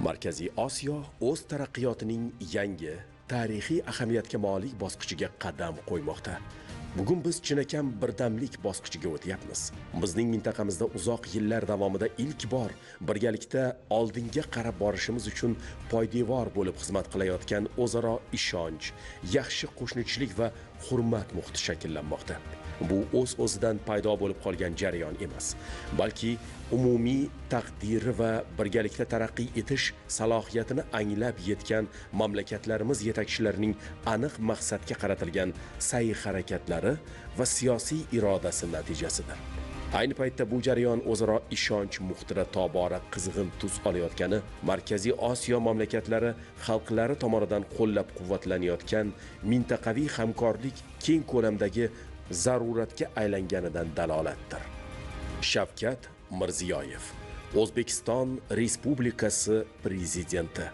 Markaziy Osiyo o'z taraqqiyotining yangi, tarixiy ahamiyatga molik bosqichiga qadam qo'ymoqda. Bugun biz chinakam birdamlik bosqichiga o'tyapmiz. Bizning mintaqamizda uzoq yillar davomida ilk bor birgalikda oldinga qarab borishimiz uchun poydevor bo'lib xizmat qilayotgan o'zaro ishonch, yaxshi qo'shnichilik va hurmat muhiti shakllanmoqda. Bu o'z-o'zidan paydo bo'lib qolgan jarayon emas, balki umumiy taqdiri va birgalikda taraqqiy etish salohiyatini anglab yetgan mamlakatlarimiz yetakchilarining aniq maqsadga qaratilgan sa'y-harakatlari va siyosiy irodasi natijasidir. Ayni paytda bu jarayon o'zaro ishonch muhitida tobora qizg'in tus olayotgani, Markaziy Osiyo mamlakatlari xalqlari tomonidan qo'llab-quvvatlanayotgan mintaqaviy hamkorlik keng ko'lamdagi zaruratga aylanganidan dalolatdir. Shavkat Mirziyoyev, O'zbekiston Respublikasi Prezidenti.